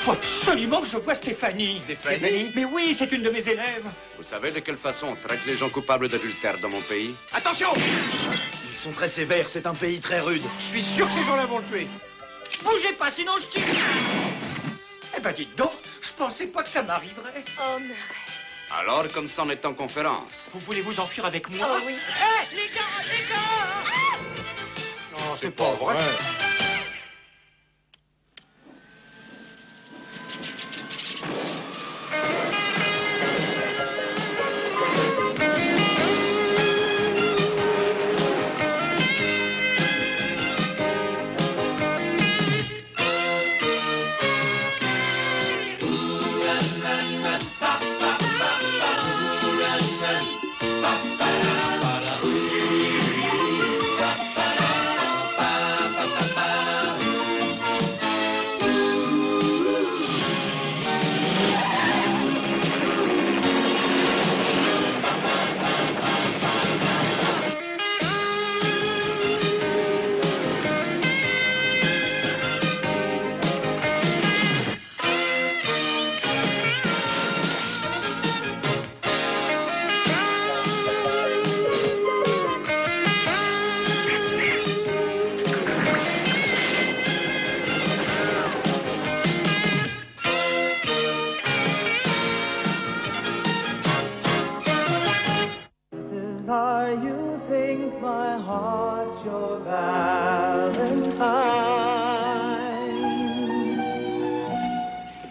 faut absolument que je voie Stéphanie. Stéphanie? Mais oui, c'est une de mes élèves. Vous savez de quelle façon on traite les gens coupables d'adultère dans mon pays? Attention! Ils sont très sévères, c'est un pays très rude. Je suis sûr que ces gens-là vont le tuer. Bougez pas, sinon je tire. Eh ben dites donc, je pensais pas que ça m'arriverait. Oh, Murray. Alors, comme ça, on est en conférence. Vous voulez vous enfuir avec moi? Oh oui. Hé, les gars! Non, c'est pas vrai.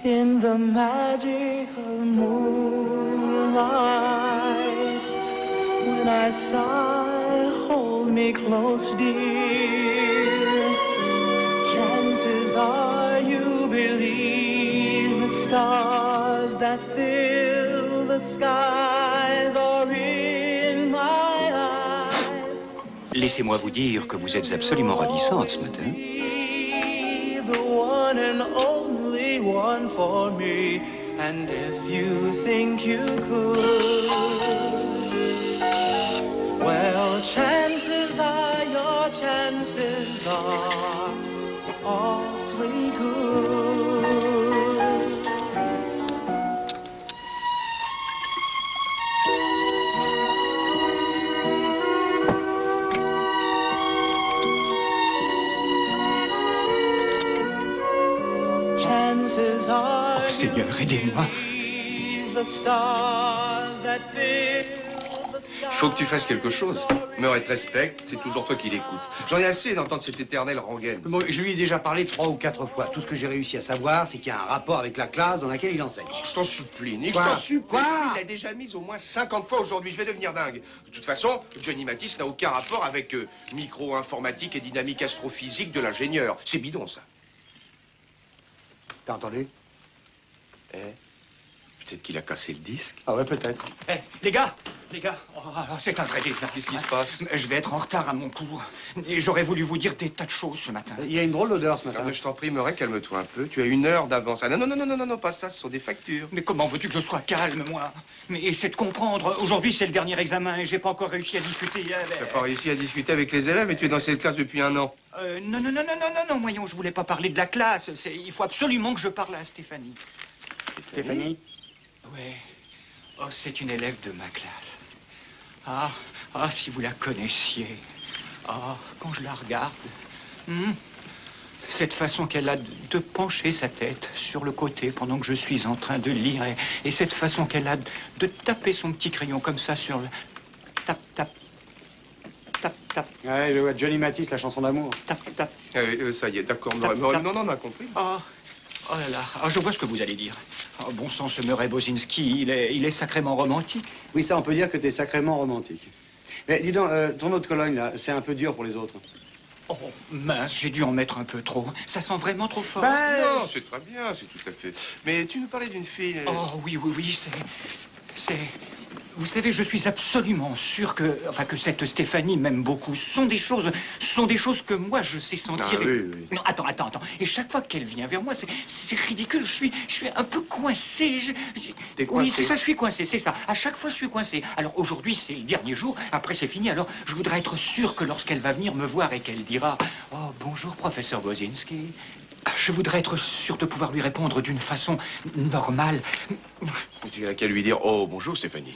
In the magic of moonlight, when I sigh, hold me close, dear. Chances are you believe that stars that fill the skies are in my eyes. Laissez-moi vous dire que vous êtes absolument ravissante ce matin. The one and only one for me, and if you think you could, well, chances are your chances are awfully good. Oh, Seigneur, aidez-moi. Faut que tu fasses quelque chose. Murray te respecte, c'est toujours toi qui l'écoutes. J'en ai assez d'entendre cette éternelle rengaine. Bon, je lui ai déjà parlé 3 ou 4 fois. Tout ce que j'ai réussi à savoir, c'est qu'il y a un rapport avec la classe dans laquelle il enseigne. Oh, je t'en supplie, Nick, Quoi? je t'en supplie. Quoi? Il l'a déjà mise au moins 50 fois aujourd'hui, je vais devenir dingue. De toute façon, Johnny Matisse n'a aucun rapport avec micro-informatique et dynamique astrophysique de l'ingénieur. C'est bidon, ça. T'as entendu? Peut-être qu'il a cassé le disque. Ah ouais, peut-être. Eh, les gars, oh, c'est un vrai désastre. Qu'est-ce qui se passe? Je vais être en retard à mon cours. Et j'aurais voulu vous dire des tas de choses ce matin. Il y a une drôle d'odeur ce matin. Ah, mais je t'en prie, Murray, calme-toi un peu. Tu as 1 heure d'avance. Ah non, pas ça, ce sont des factures. Mais comment veux-tu que je sois calme, moi? Mais essaie de comprendre. Aujourd'hui, c'est le dernier examen et j'ai pas encore réussi à discuter. T'as pas réussi à discuter avec les élèves et tu es dans cette classe depuis 1 an. Non, voyons, je voulais pas parler de la classe. Il faut absolument que je parle à Stéphanie. Stéphanie? Ouais. Oh, c'est une élève de ma classe. Ah, si vous la connaissiez. Ah, quand je la regarde. Cette façon qu'elle a de pencher sa tête sur le côté pendant que je suis en train de lire. Et cette façon qu'elle a de taper son petit crayon comme ça sur le... Tap, tap. Tap, tap. Ouais, je vois Johnny Matisse, la chanson d'amour. Tap, tap. Ça y est, d'accord, Murray. Non, on a compris. Oh là là, je vois ce que vous allez dire. Oh, bon sang, ce Murray Bozinski, il est sacrément romantique. Oui, ça, on peut dire que t'es sacrément romantique. Mais dis donc, ton eau de Cologne, là, c'est un peu dur pour les autres. Oh, mince, j'ai dû en mettre un peu trop. Ça sent vraiment trop fort. Non, c'est très bien, c'est tout à fait. Mais tu nous parlais d'une fille... Oh, oui, c'est... Vous savez, je suis absolument sûr que cette Stéphanie m'aime beaucoup. Ce sont des choses que moi, je sais sentir. Ah, oui. Non, attends. Et chaque fois qu'elle vient vers moi, c'est ridicule. Je suis un peu coincé. T'es coincé? Oui, c'est ça, je suis coincé, c'est ça. À chaque fois, je suis coincé. Alors aujourd'hui, c'est le dernier jour. Après, c'est fini. Alors, je voudrais être sûr que lorsqu'elle va venir me voir et qu'elle dira « Oh, bonjour, professeur Bozinski », Je voudrais être sûr de pouvoir lui répondre d'une façon normale. Tu n'as qu'à lui dire « Oh, bonjour, Stéphanie ».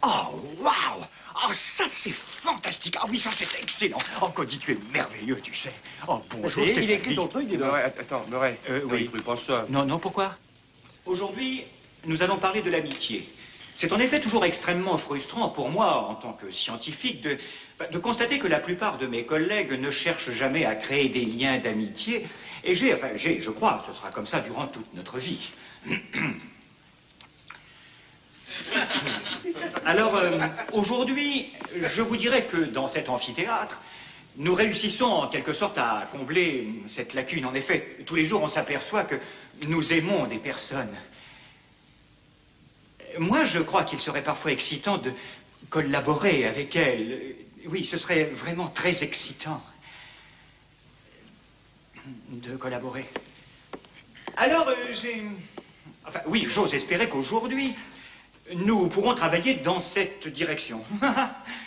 Oh, waouh! Oh, ça, c'est fantastique. Ah oui, ça, c'est excellent. Oh, Cody, tu es merveilleux, tu sais. Oh, bonjour, Stéphanie. Il écrit ton truc, dis donc. Murray, attends, Murray. Oui. Il pas ça. Non, non, pourquoi? Aujourd'hui, nous allons parler de l'amitié. C'est en effet toujours extrêmement frustrant pour moi, en tant que scientifique, de constater que la plupart de mes collègues ne cherchent jamais à créer des liens d'amitié. Et je crois, ce sera comme ça durant toute notre vie. Alors, aujourd'hui, je vous dirais que dans cet amphithéâtre, nous réussissons en quelque sorte à combler cette lacune. En effet, tous les jours, on s'aperçoit que nous aimons des personnes. Moi, je crois qu'il serait parfois excitant de collaborer avec elles. Oui, ce serait vraiment très excitant de collaborer. Alors, enfin, oui, j'ose espérer qu'aujourd'hui, nous pourrons travailler dans cette direction.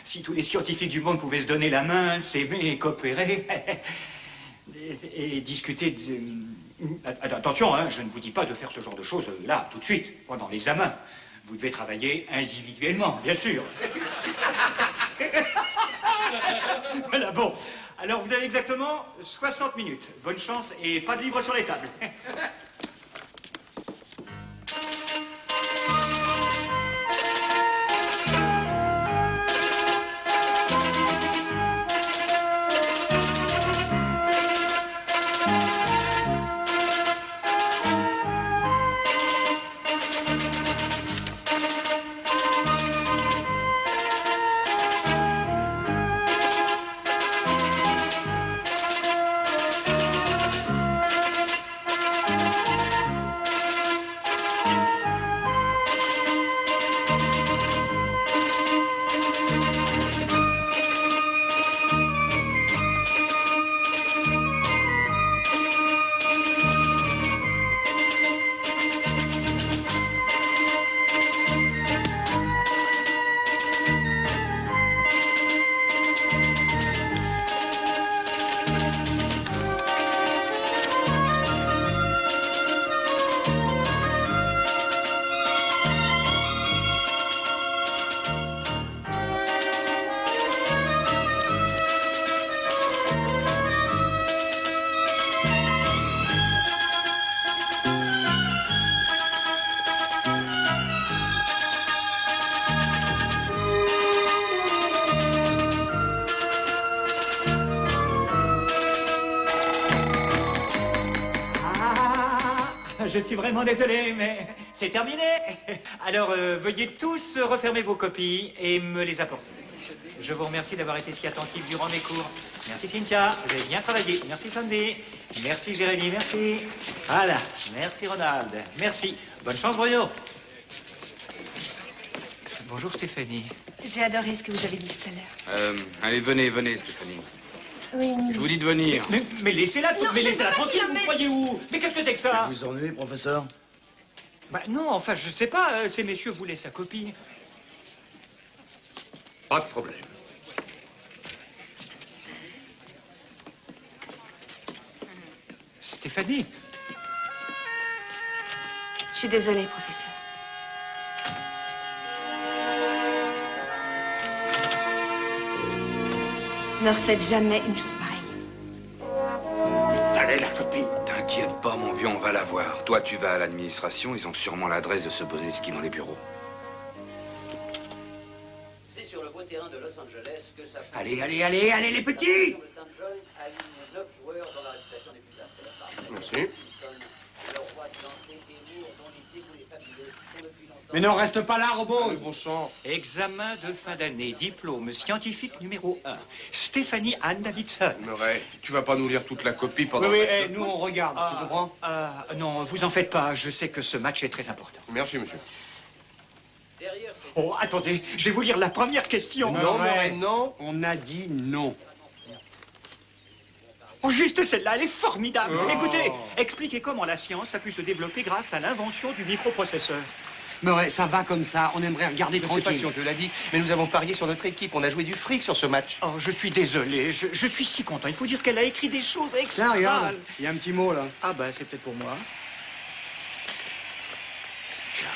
Si tous les scientifiques du monde pouvaient se donner la main, s'aimer et coopérer, et discuter de... Attention, hein, je ne vous dis pas de faire ce genre de choses là, tout de suite, pendant l'examen. Vous devez travailler individuellement, bien sûr. Voilà, bon. Alors, vous avez exactement 60 minutes. Bonne chance et pas de livres sur les tables. Je suis vraiment désolé, mais c'est terminé. Alors, veuillez tous refermer vos copies et me les apporter. Je vous remercie d'avoir été si attentif durant mes cours. Merci Cynthia, vous avez bien travaillé. Merci Sandy. Merci Jérémy, merci. Voilà, merci Ronald. Merci. Bonne chance Bruno. Bonjour Stéphanie. J'ai adoré ce que vous avez dit tout à l'heure. Allez, venez, Stéphanie. Oui, Je vous dis de venir. Mais laissez-la Non, mais je laissez-la veux pas tranquille, qu'il vous la croyez où? Mais qu'est-ce que c'est que ça? Vous ennuyez, professeur? Bah non, enfin, je sais pas, ces messieurs voulaient sa copie. Pas de problème. Stéphanie. Je suis désolée, professeur. Ne refaites jamais une chose pareille. Fallait la copie. T'inquiète pas, mon vieux, on va la voir. Toi, tu vas à l'administration, ils ont sûrement l'adresse de ce Bozeski dans les bureaux. C'est sur le beau terrain de Los Angeles que ça fait... Allez, les petits! Le St. John aligne 9 joueurs dans la réputation des plus affaires. Merci. Simpson, le roi de lancer Témour, dont les dévoués fabuleux sont depuis longtemps... Mais non, reste pas là, robot! Bon sang. Examen de fin d'année, diplôme scientifique numéro 1. Stéphanie Anne Davidson. Murray, tu vas pas nous lire toute la copie pendant... Oui, le reste de nous on regarde, tu comprends? Non, vous en faites pas, je sais que ce match est très important. Merci, monsieur. Derrière, c'est... Oh, attendez, je vais vous lire la première question. Non, Murray, non. On a dit non. Oh, juste celle-là, elle est formidable. Oh. Écoutez, expliquez comment la science a pu se développer grâce à l'invention du microprocesseur. Murray, ça va comme ça. On aimerait regarder Je ne sais pas tranquille. si on te l'a dit, mais nous avons parié sur notre équipe. On a joué du fric sur ce match. Oh, je suis désolé. Je suis si content. Il faut dire qu'elle a écrit des choses Tiens, extra. regarde, il y a un petit mot, là. Ah, bah, c'est peut-être pour moi. Tiens,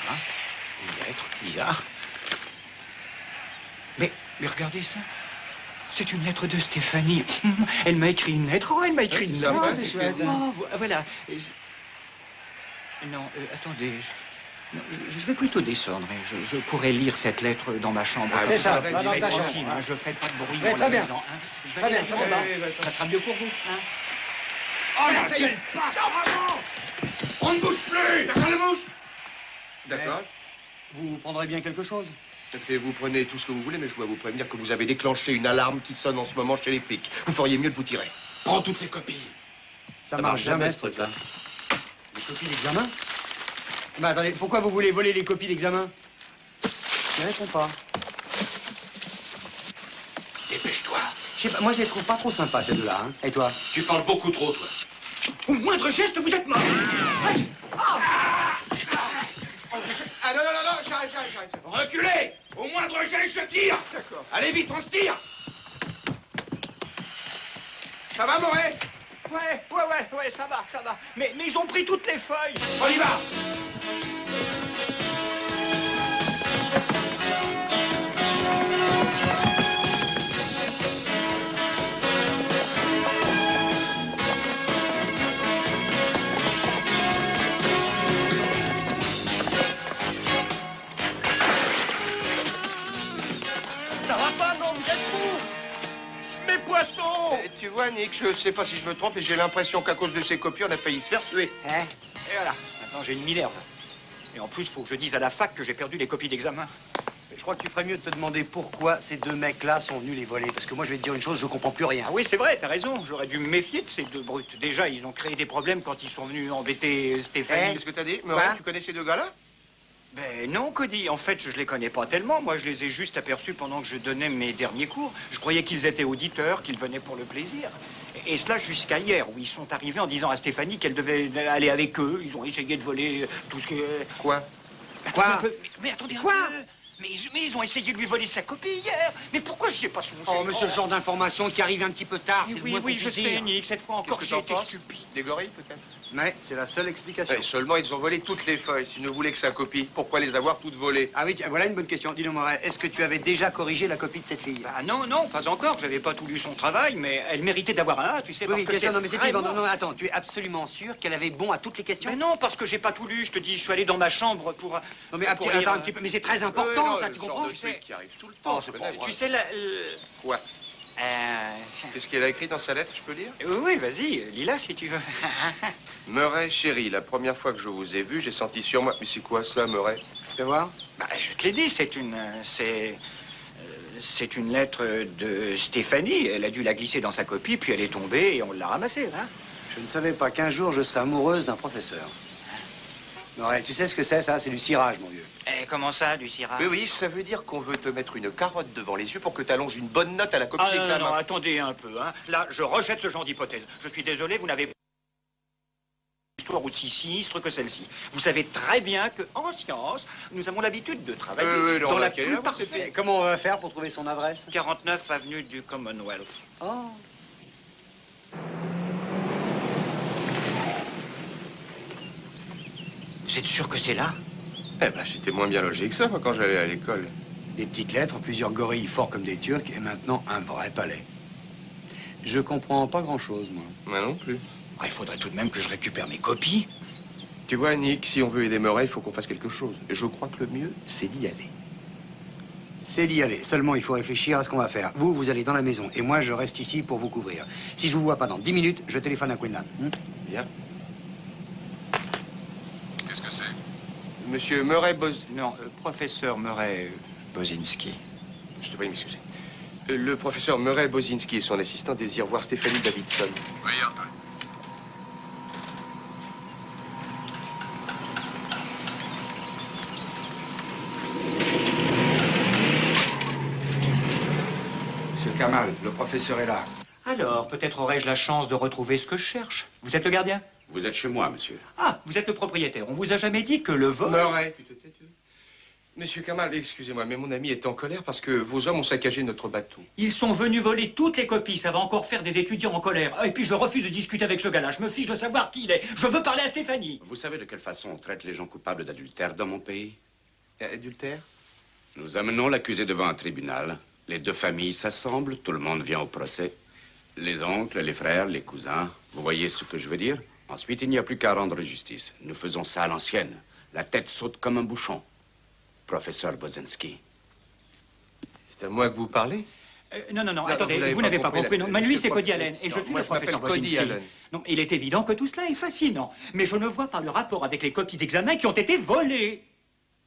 une lettre. Bizarre. Mais regardez ça. C'est une lettre de Stéphanie. Elle m'a écrit une lettre. Oh, elle m'a écrit Ouais, une c'est lettre. sympa, c'est chouette. Oh, voilà. Non, attendez. Non, je vais plutôt descendre. Je pourrais lire cette lettre dans ma chambre. Ah, c'est ça, va Je dans vais ta tranquille, chambre, hein, je ferai pas de bruit Ouais, dans très la bien. maison. Hein. Je vais Très aller bien, en très bien. bas. Ça sera mieux pour vous. Hein. Oh, là, ça y est. On ne bouge plus. Personne ne bouge. D'accord. Vous prendrez bien quelque chose? Écoutez, vous prenez tout ce que vous voulez, mais je dois vous prévenir que vous avez déclenché une alarme qui sonne en ce moment chez les flics. Vous feriez mieux de vous tirer. Prends toutes les copies. Ça marche jamais, ce truc-là. Les copies d'examen? Bah, attendez, pourquoi vous voulez voler les copies d'examen? Je réponds pas. Dépêche-toi. Je sais pas, moi, je les trouve pas trop sympas, ces deux-là. Hein. Et toi? Tu parles beaucoup trop, toi. Au moindre geste, vous êtes mort. Ah non, j'arrête. Reculez! Au moindre geste, je tire! D'accord. Allez vite, on se tire! Ça va, Moret? Ouais, ça va. Mais ils ont pris toutes les feuilles. On y va! Ça va pas, non, vous êtes fous. Mes poissons. Tu vois, Nick, je sais pas si je me trompe, et j'ai l'impression qu'à cause de ces copies, on a failli se faire tuer. Hein? Et voilà. Maintenant, j'ai une minerve. Et en plus, il faut que je dise à la fac que j'ai perdu les copies d'examen. Je crois que tu ferais mieux de te demander pourquoi ces deux mecs-là sont venus les voler. Parce que moi, je vais te dire une chose, je comprends plus rien. Ah oui, c'est vrai, t'as raison. J'aurais dû me méfier de ces deux brutes. Déjà, ils ont créé des problèmes quand ils sont venus embêter Stéphanie. Qu'est-ce que t'as dit, Moret? Tu connais ces deux gars-là? Ben non, Cody. En fait, je les connais pas tellement. Moi, je les ai juste aperçus pendant que je donnais mes derniers cours. Je croyais qu'ils étaient auditeurs, qu'ils venaient pour le plaisir. Et cela jusqu'à hier, où ils sont arrivés en disant à Stéphanie qu'elle devait aller avec eux. Ils ont essayé de voler tout ce que... Quoi? Quoi? Mais attendez un Quoi? peu. Mais ils ont essayé de lui voler sa copie hier. Mais pourquoi j'y ai pas songé? Oh, monsieur, le genre d'information qui arrive un petit peu tard, c'est le Oui, moins qu'on je puisse sais, dire. Nick. Cette fois encore, Qu'est-ce j'ai que t'en été penses? stupide. Des gorilles, peut-être? Mais c'est la seule explication. Ouais, seulement, ils ont volé toutes les feuilles. S'ils ne voulaient que sa copie, pourquoi les avoir toutes volées? Ah oui, tiens, voilà une bonne question. Dis-nous, Moret, est-ce que tu avais déjà corrigé la copie de cette fille? Bah non, pas encore. J'avais pas tout lu son travail, mais elle méritait d'avoir un A, tu sais, Oui, parce oui, que bien sûr, non, mais c'est vraiment... non, attends, tu es absolument sûr qu'elle avait bon à toutes les questions? Mais non, parce que j'ai pas tout lu. Je te dis, je suis allé dans ma chambre pour... Non, mais pour attends lire, un petit peu, mais c'est très important, Ouais, ça, le tu genre comprends? de truc qui arrive tout le temps. Oh, c'est pas vrai. Tu sais, Quoi? Qu'est-ce qu'elle a écrit dans sa lettre, je peux lire? Oui, vas-y, lis-la si tu veux. Murray, chérie, la première fois que je vous ai vu, j'ai senti sur moi... Mais c'est quoi ça, Murray? Tu vas voir? Bah, je te l'ai dit, c'est une lettre de Stéphanie. Elle a dû la glisser dans sa copie, puis elle est tombée et on l'a ramassée, hein. Je ne savais pas qu'un jour je serais amoureuse d'un professeur. Moret, tu sais ce que c'est, ça? C'est du cirage, mon vieux. Et comment ça, du cirage? Oui, ça veut dire qu'on veut te mettre une carotte devant les yeux pour que tu allonges une bonne note à la copie Ah non, d'examen. non, attendez un peu, hein. Là, je rejette ce genre d'hypothèse. Je suis désolé, vous n'avez pas une histoire aussi sinistre que celle-ci. Vous savez très bien que, en science, nous avons l'habitude de travailler non, dans la laquelle plus est la vôtre, parfaite... Et comment on va faire pour trouver son adresse? 49 avenue du Commonwealth. Oh. Vous êtes sûr que c'est là? Eh ben, j'étais moins bien logé que ça, moi, quand j'allais à l'école. Des petites lettres, plusieurs gorilles forts comme des Turcs, et maintenant un vrai palais. Je comprends pas grand-chose, moi. Moi non plus. Ah, il faudrait tout de même que je récupère mes copies. Tu vois, Nick, si on veut aider Murray, il faut qu'on fasse quelque chose. Et je crois que le mieux, c'est d'y aller. C'est d'y aller. Seulement, il faut réfléchir à ce qu'on va faire. Vous, vous allez dans la maison, et moi, je reste ici pour vous couvrir. Si je vous vois pas dans 10 minutes, je téléphone à Quinlan. Bien. Qu'est-ce que c'est? Monsieur Murray Non, professeur Murray Bozinski. Je te prie de m'excuser. Le professeur Murray Bozinski et son assistant désirent voir Stéphanie Davidson. Oui, Antoine. Monsieur Kamal, le professeur est là. Alors, peut-être aurais-je la chance de retrouver ce que je cherche. Vous êtes le gardien? Vous êtes chez moi, monsieur. Ah, vous êtes le propriétaire. On vous a jamais dit que le vol... Murray, tu te tais, tu? Monsieur Kamal, excusez-moi, mais mon ami est en colère parce que vos hommes ont saccagé notre bateau. Ils sont venus voler toutes les copies. Ça va encore faire des étudiants en colère. Ah, et puis je refuse de discuter avec ce gars-là. Je me fiche de savoir qui il est. Je veux parler à Stéphanie. Vous savez de quelle façon on traite les gens coupables d'adultère dans mon pays? Adultère? Nous amenons l'accusé devant un tribunal. Les deux familles s'assemblent, tout le monde vient au procès. Les oncles, les frères, les cousins. Vous voyez ce que je veux dire? Ensuite, il n'y a plus qu'à rendre justice. Nous faisons ça à l'ancienne. La tête saute comme un bouchon. Professeur Bozinski. C'est à moi que vous parlez? Non, Non, attendez, vous n'avez pas compris. Non, mais lui, c'est Cody Allen. Et je suis moi, le je m'appelle professeur Cody Bozinski. Allen. Non, il est évident que tout cela est fascinant. Mais je ne vois pas le rapport avec les copies d'examen qui ont été volées.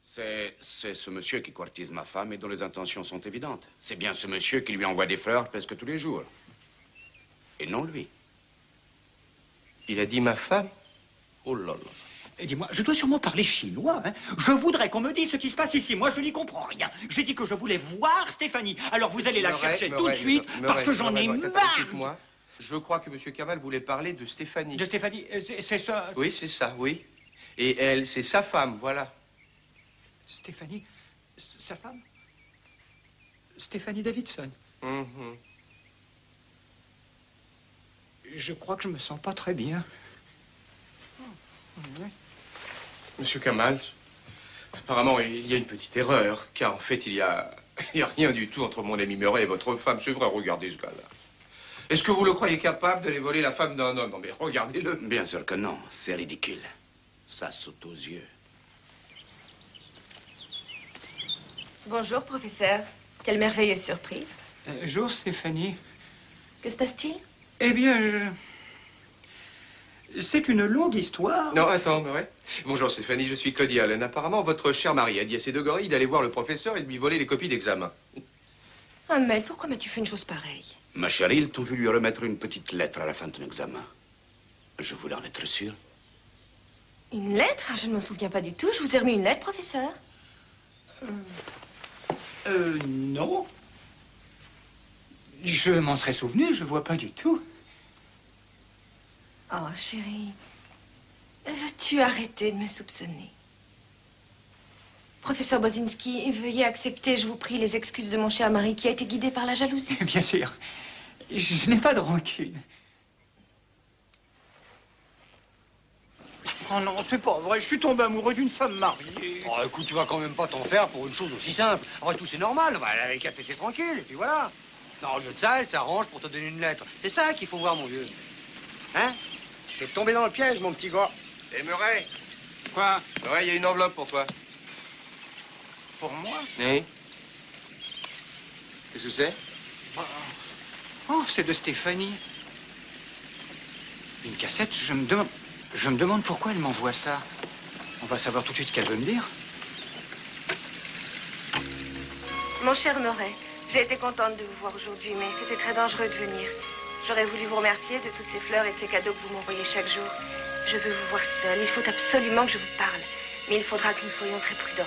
C'est ce monsieur qui courtise ma femme et dont les intentions sont évidentes. C'est bien ce monsieur qui lui envoie des fleurs presque tous les jours. Et non lui. Il a dit ma femme? Oh là là. Et dis-moi, je dois sûrement parler chinois, hein. Je voudrais qu'on me dise ce qui se passe ici. Moi, je n'y comprends rien. J'ai dit que je voulais voir Stéphanie. Alors vous allez la chercher tout de suite, parce que j'en ai marre. Écoute-moi. Je crois que monsieur Kamal voulait parler de Stéphanie. De Stéphanie, c'est ça. Oui, c'est ça, oui. Et elle, c'est sa femme, voilà. Stéphanie, sa femme? Stéphanie Davidson. Mhm. Je crois que je me sens pas très bien. Monsieur Kamal, apparemment, il y a une petite erreur, car en fait, il y a rien du tout entre mon ami Murray et votre femme. C'est vrai, regardez ce gars-là. Est-ce que vous le croyez capable d'aller voler la femme d'un homme? Non, mais regardez-le. Bien sûr que non, c'est ridicule. Ça saute aux yeux. Bonjour, professeur. Quelle merveilleuse surprise. Bonjour, Stéphanie. Que se passe-t-il? Eh bien, c'est une longue histoire. Non, attends, Murray. Bonjour, Stéphanie, je suis Cody Allen. Apparemment, votre cher mari a dit à ces deux gorilles d'aller voir le professeur et de lui voler les copies d'examen. Ah, mais pourquoi m'as-tu fait une chose pareille? Ma chérie, ils t'ont vu lui remettre une petite lettre à la fin de ton examen. Je voulais en être sûr. Une lettre? Je ne m'en souviens pas du tout. Je vous ai remis une lettre, professeur. Non. Je m'en serais souvenu, je vois pas du tout. Oh, chérie, veux-tu arrêter de me soupçonner? Professeur Bozinski, veuillez accepter, je vous prie, les excuses de mon cher mari qui a été guidé par la jalousie. Bien sûr. Je n'ai pas de rancune. Oh non, c'est pas vrai. Je suis tombé amoureux d'une femme mariée. Oh, écoute, tu vas quand même pas t'en faire pour une chose aussi simple. Après tout, c'est normal. Bah, elle avait qu'à te laisser tranquille, et puis voilà. Non, au lieu de ça, elle s'arrange pour te donner une lettre. C'est ça qu'il faut voir, mon vieux. Hein? T'es tombé dans le piège, mon petit gars. Et Murray? Quoi? Murray, il y a une enveloppe pour toi. Pour moi? Oui. Qu'est-ce que c'est? Oh, c'est de Stéphanie. Une cassette, je me demande pourquoi elle m'envoie ça. On va savoir tout de suite ce qu'elle veut me dire. Mon cher Murray, j'ai été contente de vous voir aujourd'hui, mais c'était très dangereux de venir. J'aurais voulu vous remercier de toutes ces fleurs et de ces cadeaux que vous m'envoyez chaque jour. Je veux vous voir seule. Il faut absolument que je vous parle. Mais il faudra que nous soyons très prudents.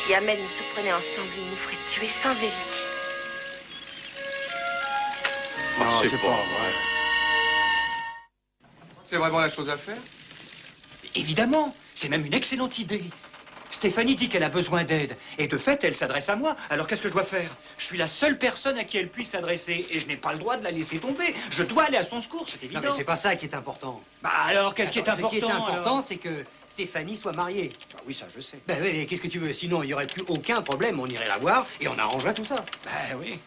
Si Ahmed nous surprenait ensemble, il nous ferait tuer sans hésiter. Non, c'est pas vrai. C'est vraiment la chose à faire? Évidemment, c'est même une excellente idée. Stéphanie dit qu'elle a besoin d'aide. Et de fait, elle s'adresse à moi. Alors qu'est-ce que je dois faire? Je suis la seule personne à qui elle puisse s'adresser. Et je n'ai pas le droit de la laisser tomber. Je dois aller à son secours, c'est évident. Non, mais c'est pas ça qui est important. Bah alors, qu'est-ce qui est important? Ce qui est important, alors c'est que Stéphanie soit mariée. Bah oui, ça je sais. Ben oui, qu'est-ce que tu veux? Sinon, il n'y aurait plus aucun problème. On irait la voir et on arrangerait tout ça. Bah oui.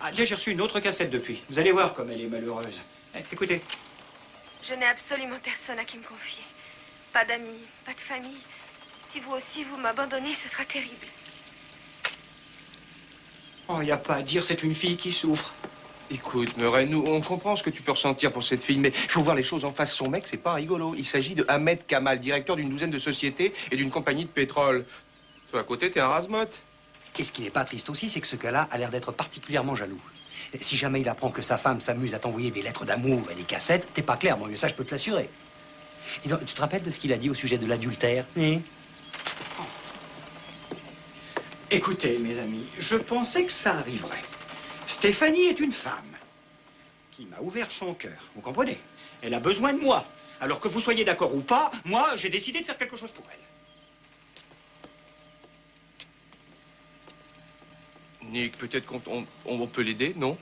Ah, tiens, j'ai reçu une autre cassette depuis. Vous allez voir comme elle est malheureuse. Écoutez. Je n'ai absolument personne à qui me confier. Pas d'amis, pas de famille. Si vous aussi, vous m'abandonnez, ce sera terrible. Oh, il n'y a pas à dire, c'est une fille qui souffre. Écoute, Murray, nous, on comprend ce que tu peux ressentir pour cette fille, mais il faut voir les choses en face. Son mec, c'est pas rigolo. Il s'agit de Ahmed Kamal, directeur d'une douzaine de sociétés et d'une compagnie de pétrole. Toi, à côté, t'es un razmotte. Et ce qui n'est pas triste aussi, c'est que ce gars-là a l'air d'être particulièrement jaloux. Si jamais il apprend que sa femme s'amuse à t'envoyer des lettres d'amour et des cassettes, t'es pas clair, mon vieux, ça je peux te l'assurer. Dis donc, tu te rappelles de ce qu'il a dit au sujet de l'adultère? Écoutez, mes amis, je pensais que ça arriverait. Stéphanie est une femme qui m'a ouvert son cœur, vous comprenez? Elle a besoin de moi. Alors que vous soyez d'accord ou pas, moi, j'ai décidé de faire quelque chose pour elle. Nick, peut-être qu'on peut l'aider, non?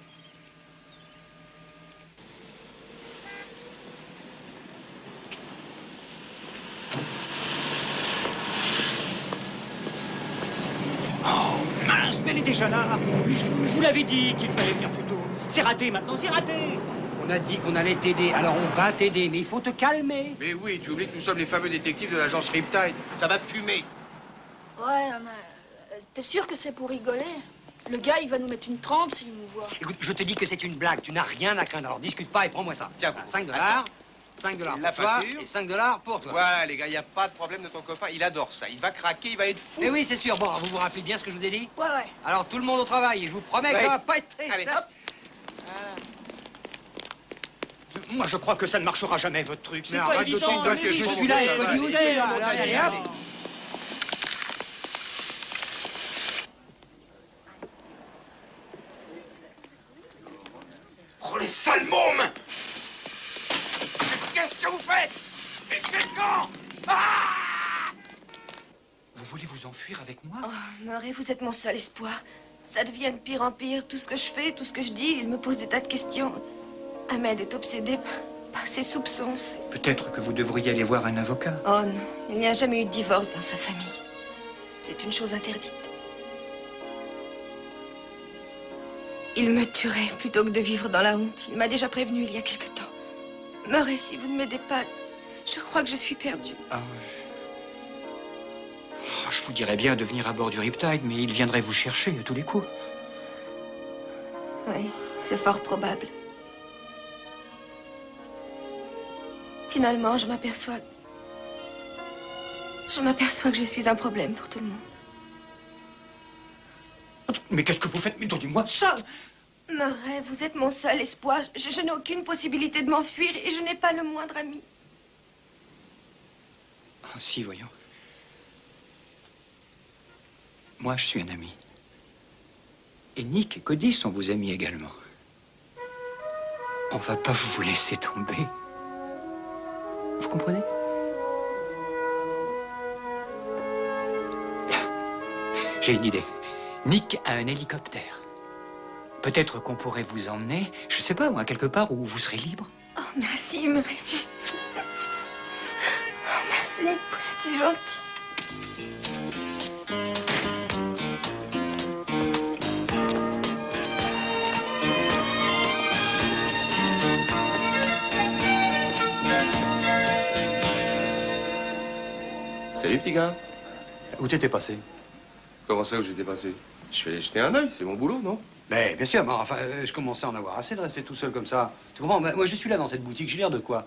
Oh, mince, mais elle est déjà là. Je vous l'avais dit qu'il fallait venir plus tôt. C'est raté maintenant, c'est raté. On a dit qu'on allait t'aider, alors on va t'aider, mais il faut te calmer. Mais oui, tu oublies que nous sommes les fameux détectives de l'agence Riptide. Ça va fumer. Ouais, mais t'es sûr que c'est pour rigoler? Le gars, il va nous mettre une trempe s'il nous voit. Écoute, je te dis que c'est une blague, tu n'as rien à craindre, alors discute pas et prends-moi ça. Tiens, Voilà, 5 $, attends. 5 $ La pour toi peinture. et 5 $ pour toi. Voilà, les gars, il n'y a pas de problème de ton copain. Il adore ça. Il va craquer, il va être fou. Eh oui, c'est sûr. Bon, vous vous rappelez bien ce que je vous ai dit? Ouais. Alors tout le monde au travail et je vous promets que Ouais. ça va pas être triste. Allez, hein. hop. Moi, je crois que ça ne marchera jamais, votre truc. C'est Mais pas arrête de évident. t'en donner, Mais je bon, suis là, ça et va, toi allez, aussi, allez, là, allez, allez, allez. Oh, les sales mômes! Qu'est-ce que vous faites? Faites le camp! Vous voulez vous enfuir avec moi? Oh, Murray, vous êtes mon seul espoir. Ça devient de pire en pire. Tout ce que je fais, tout ce que je dis, il me pose des tas de questions. Ahmed est obsédé par ses soupçons. Peut-être que vous devriez aller voir un avocat. Oh non, il n'y a jamais eu de divorce dans sa famille. C'est une chose interdite. Il me tuerait plutôt que de vivre dans la honte. Il m'a déjà prévenu il y a quelque temps. Murray, si vous ne m'aidez pas, je crois que je suis perdue. Ah, je vous dirais bien de venir à bord du Riptide, mais il viendrait vous chercher à tous les coups. Oui, c'est fort probable. Finalement, je m'aperçois que je suis un problème pour tout le monde. Mais qu'est-ce que vous faites? Mais donnez-moi ça! Murray, vous êtes mon seul espoir. Je n'ai aucune possibilité de m'enfuir et je n'ai pas le moindre ami. Ah, si, voyons. Moi, je suis un ami. Et Nick et Cody sont vos amis également. On va pas vous laisser tomber. Vous comprenez? J'ai une idée. Nick a un hélicoptère. Peut-être qu'on pourrait vous emmener, je sais pas, moi, quelque part où vous serez libre. Oh, merci, Murray. Oh, merci, vous êtes si gentil. Salut, petit gars. Où t'étais passé? Comment ça, où j'étais passé? Je suis allé jeter un œil, c'est mon boulot, non? Ben, bien sûr, mais enfin, je commençais à en avoir assez de rester tout seul comme ça. Tu comprends? Ben, moi, je suis là dans cette boutique, j'ai l'air de quoi?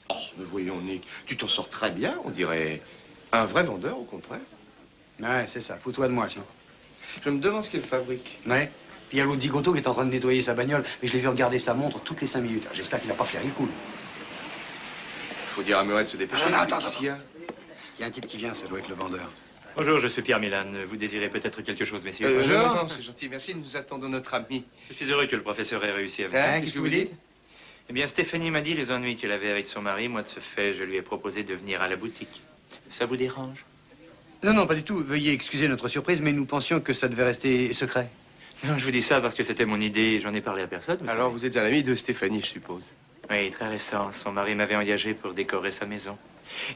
Oh, mais voyons, Nick, tu t'en sors très bien, on dirait un vrai vendeur, au contraire. Ouais, c'est ça, fous-toi de moi, tiens. Je me demande ce qu'il fabrique. Ouais. Puis il y a l'autre zigoto qui est en train de nettoyer sa bagnole, mais je l'ai vu regarder sa montre toutes les 5 minutes. J'espère qu'il n'a pas flairé le coup. Faut dire à Murray de se dépêcher. Non, attends, Qu'est-ce qu'il y a? Il y a un type qui vient, ça doit être le vendeur. Bonjour, je suis Pierre Milan. Vous désirez peut-être quelque chose, messieurs? Non, c'est gentil, merci, nous attendons notre ami. Je suis heureux que le professeur ait réussi à venir. Hein, qu'est-ce que vous dites? Eh bien, Stéphanie m'a dit les ennuis qu'elle avait avec son mari. Moi, de ce fait, je lui ai proposé de venir à la boutique. Ça vous dérange? Non, non, pas du tout. Veuillez excuser notre surprise, mais nous pensions que ça devait rester secret. Non, je vous dis ça parce que c'était mon idée et j'en ai parlé à personne. Alors, savez. vous êtes un ami de Stéphanie, je suppose. Oui, très récent. Son mari m'avait engagé pour décorer sa maison.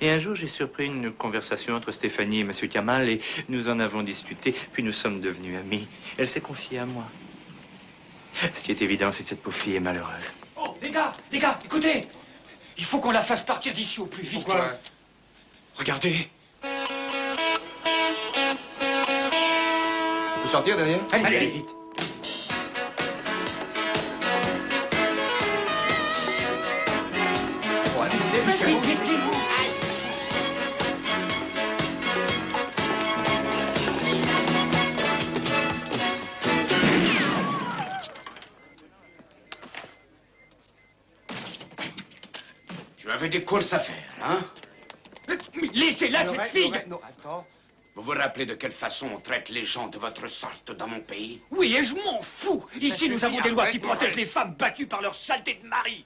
Et un jour, j'ai surpris une conversation entre Stéphanie et M. Kamal et nous en avons discuté, puis nous sommes devenus amis. Elle s'est confiée à moi. Ce qui est évident, c'est que cette pauvre fille est malheureuse. Oh, les gars, écoutez! Il faut qu'on la fasse partir d'ici au plus vite. Pourquoi? Regardez. On peut sortir derrière? Allez, vite. Tu avais des courses à faire, hein? Laissez-la, cette fille! Non, attends. Vous vous rappelez de quelle façon on traite les gens de votre sorte dans mon pays? Oui, et je m'en fous! Ici, nous suffit, avons des lois qui arrête, protègent arrête. les femmes battues par leur saleté de mari!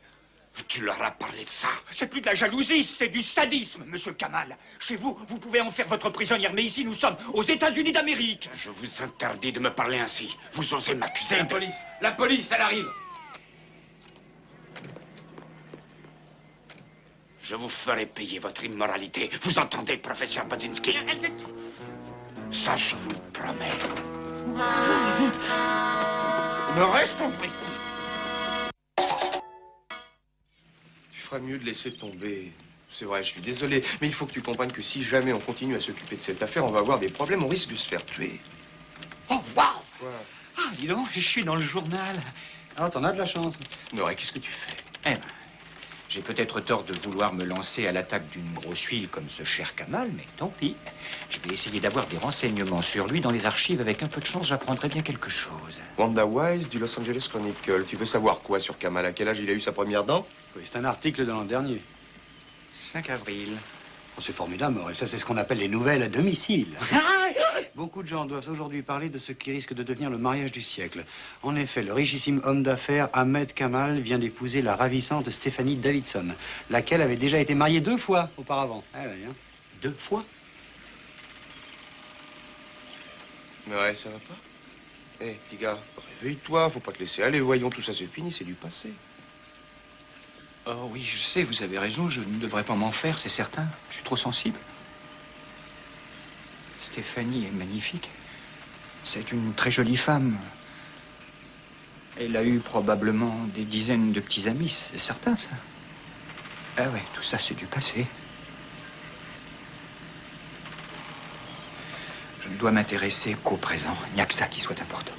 Tu leur as parlé de ça? C'est plus de la jalousie, c'est du sadisme, monsieur Kamal. Chez vous, vous pouvez en faire votre prisonnière, mais ici, nous sommes aux États-Unis d'Amérique. Je vous interdis de me parler ainsi. Vous osez m'accuser de... La police, elle arrive. Je vous ferai payer votre immoralité. Vous entendez, professeur Bodzinski? Ça, je vous le promets. Me reste en prie. Tu feras mieux de laisser tomber. C'est vrai, je suis désolé, mais il faut que tu comprennes que si jamais on continue à s'occuper de cette affaire, on va avoir des problèmes, on risque de se faire tuer. Oh, waouh! Quoi? Ah, dis donc, je suis dans le journal. Alors, t'en as de la chance. Nora, qu'est-ce que tu fais? Eh ben, j'ai peut-être tort de vouloir me lancer à l'attaque d'une grosse huile comme ce cher Kamal, mais tant pis. Je vais essayer d'avoir des renseignements sur lui dans les archives. Avec un peu de chance, j'apprendrai bien quelque chose. Wanda Wise du Los Angeles Chronicle. Tu veux savoir quoi sur Kamal? À quel âge il a eu sa première dent? Oui, c'est un article de l'an dernier. 5 avril. Oh, c'est formidable, et ça, c'est ce qu'on appelle les nouvelles à domicile. Beaucoup de gens doivent aujourd'hui parler de ce qui risque de devenir le mariage du siècle. En effet, le richissime homme d'affaires Ahmed Kamal vient d'épouser la ravissante Stephanie Davidson, laquelle avait déjà été mariée 2 fois auparavant. Ah oui, hein. 2 fois? Mais ouais, ça va pas? Eh, petit gars, réveille-toi, faut pas te laisser aller, voyons, tout ça c'est fini, c'est du passé. Oh oui, je sais, vous avez raison, je ne devrais pas m'en faire, c'est certain. Je suis trop sensible. Stéphanie est magnifique. C'est une très jolie femme. Elle a eu probablement des dizaines de petits amis, c'est certain, ça. Ah ouais, tout ça, c'est du passé. Je ne dois m'intéresser qu'au présent. Il n'y a que ça qui soit important.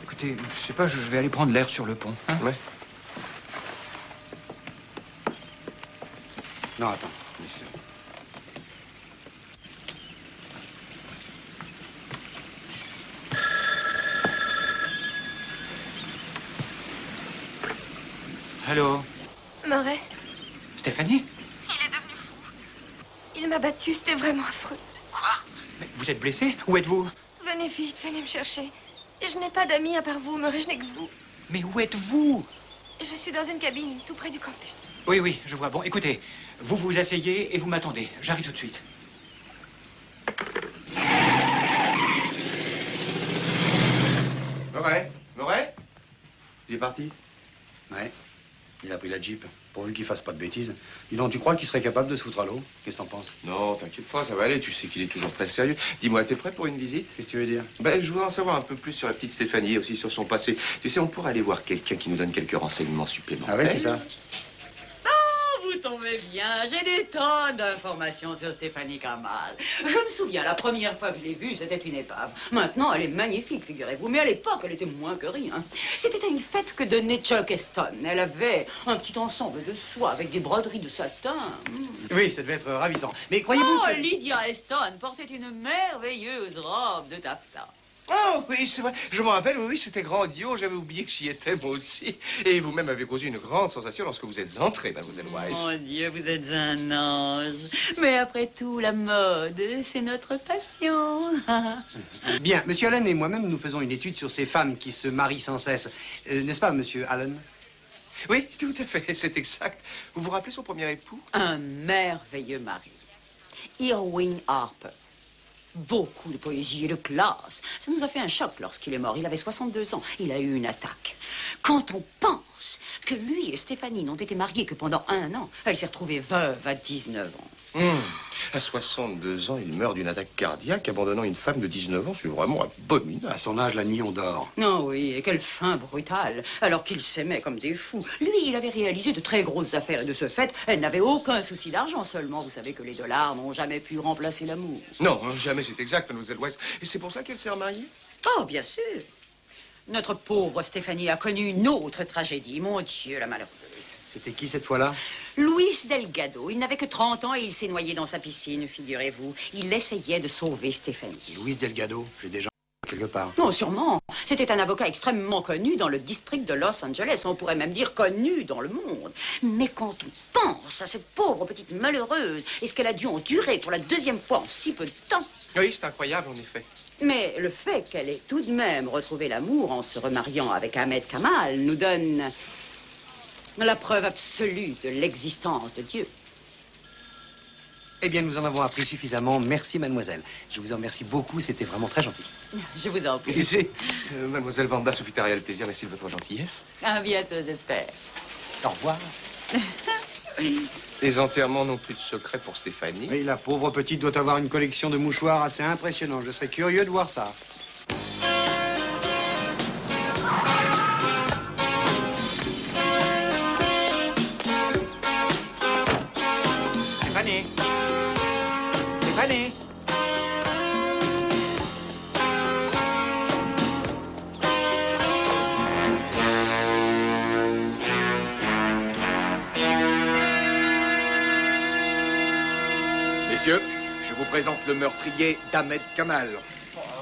Écoutez, je sais pas, je vais aller prendre l'air sur le pont. Hein? Ouais. Non, attends, laisse-le. Allô? Moret, Stéphanie? il est devenu fou. Il m'a battue, c'était vraiment affreux. Quoi? Mais vous êtes blessée? Où êtes-vous? Venez vite, venez me chercher. Je n'ai pas d'amis à part vous, Moret, je n'ai que vous. Mais où êtes-vous? Je suis dans une cabine, tout près du campus. Oui, oui, je vois. Bon, écoutez, vous vous asseyez et vous m'attendez. J'arrive tout de suite. Moret? Il est parti? Ouais, il a pris la Jeep, pourvu qu'il fasse pas de bêtises. Dis donc, tu crois qu'il serait capable de se foutre à l'eau? Qu'est-ce que t'en penses? Non, t'inquiète pas, ça va aller, tu sais qu'il est toujours très sérieux. Dis-moi, t'es prêt pour une visite? Qu'est-ce que tu veux dire? Ben, je voudrais en savoir un peu plus sur la petite Stéphanie et aussi sur son passé. Tu sais, on pourrait aller voir quelqu'un qui nous donne quelques renseignements supplémentaires. Ah ouais, qui ça? Vous tombez bien, j'ai des tonnes d'informations sur Stéphanie Kamal. Je me souviens, la première fois que je l'ai vue, c'était une épave. Maintenant, elle est magnifique, figurez-vous, mais à l'époque, elle était moins que rien. C'était à une fête que donnait Chuck Eston. Elle avait un petit ensemble de soie avec des broderies de satin. Oui, ça devait être ravissant. Mais croyez-vous Oh, que... Lydia Eston portait une merveilleuse robe de taffetas. Oh oui, c'est vrai. Je me rappelle, oui, c'était grandiose. J'avais oublié que j'y étais, moi aussi. Et vous-même avez causé une grande sensation lorsque vous êtes entrée, mademoiselle Wise. Mon Dieu, vous êtes un ange. Mais après tout, la mode, c'est notre passion. Bien, monsieur Allen et moi-même, nous faisons une étude sur ces femmes qui se marient sans cesse. N'est-ce pas, monsieur Allen? Oui, tout à fait, c'est exact. Vous vous rappelez son premier époux? Un merveilleux mari. Irving Harper. Beaucoup de poésie et de classe. Ça nous a fait un choc lorsqu'il est mort. Il avait 62 ans. Il a eu une attaque. Quand on pense que lui et Stéphanie n'ont été mariés que pendant 1 an, elle s'est retrouvée veuve à 19 ans. À 62 ans, il meurt d'une attaque cardiaque, abandonnant une femme de 19 ans. C'est vraiment abominable. À son âge, la nuit, on dort. Oh oui, et quelle fin brutale, alors qu'ils s'aimaient comme des fous. Lui, il avait réalisé de très grosses affaires et de ce fait, elle n'avait aucun souci d'argent seulement. Vous savez que les dollars n'ont jamais pu remplacer l'amour. Non, jamais c'est exact, mademoiselle Wise. Et c'est pour ça qu'elle s'est remariée? Oh, bien sûr. Notre pauvre Stéphanie a connu une autre tragédie. Mon Dieu, la malheureuse. C'était qui cette fois-là? Luis Delgado. Il n'avait que 30 ans et il s'est noyé dans sa piscine, figurez-vous. Il essayait de sauver Stéphanie. Luis Delgado, j'ai déjà quelque part. Non, sûrement. C'était un avocat extrêmement connu dans le district de Los Angeles. On pourrait même dire connu dans le monde. Mais quand on pense à cette pauvre petite malheureuse et ce qu'elle a dû endurer pour la 2e fois en si peu de temps... Oui, c'est incroyable, en effet. Mais le fait qu'elle ait tout de même retrouvé l'amour en se remariant avec Ahmed Kamal nous donne La preuve absolue de l'existence de Dieu. Eh bien, nous en avons appris suffisamment. Merci, mademoiselle. Je vous en remercie beaucoup. C'était vraiment très gentil. Je vous en prie. Mademoiselle Vanda Sophitaria, le plaisir. Merci de votre gentillesse. À bientôt, j'espère. Au revoir. Les enterrements n'ont plus de secret pour Stéphanie. Oui, la pauvre petite doit avoir une collection de mouchoirs assez impressionnante. Je serais curieux de voir ça. Stéphanie. Stéphanie. Messieurs, je vous présente le meurtrier d'Ahmed Kamal.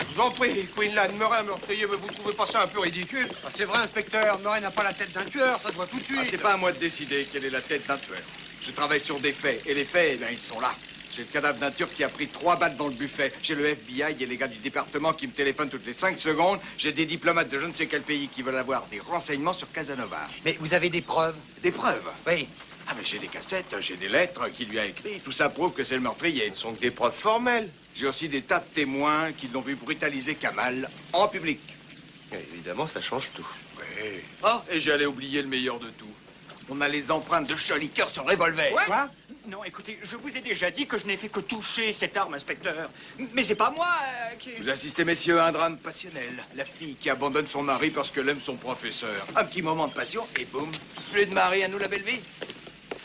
Je vous en prie, Queenland, Murray, un meurtrier, mais vous trouvez pas ça un peu ridicule? Ah, c'est vrai, inspecteur. Murray n'a pas la tête d'un tueur, ça se voit tout de suite. Ah, c'est pas à moi de décider quelle est la tête d'un tueur. Je travaille sur des faits, et les faits, eh bien, ils sont là. J'ai le cadavre d'un Turc qui a pris 3 balles dans le buffet. J'ai le FBI et les gars du département qui me téléphonent toutes les 5 secondes. J'ai des diplomates de je ne sais quel pays qui veulent avoir des renseignements sur Casanova. Mais vous avez des preuves? Des preuves? Oui. Ah, mais j'ai des cassettes, j'ai des lettres qu'il lui a écrites. Tout ça prouve que c'est le meurtrier. Ce sont que des preuves formelles. J'ai aussi des tas de témoins qui l'ont vu brutaliser Kamal en public. Et évidemment, ça change tout. Oui. Ah, et j'allais oublier le meilleur de tout. On a les empreintes de Scholliker sur le revolver. Ouais. Quoi? Non, écoutez, je vous ai déjà dit que je n'ai fait que toucher cette arme, inspecteur. Mais c'est pas moi qui... Vous assistez, messieurs, à un drame passionnel. La fille qui abandonne son mari parce qu'elle aime son professeur. Un petit moment de passion et boum, plus de mari, à nous la belle vie.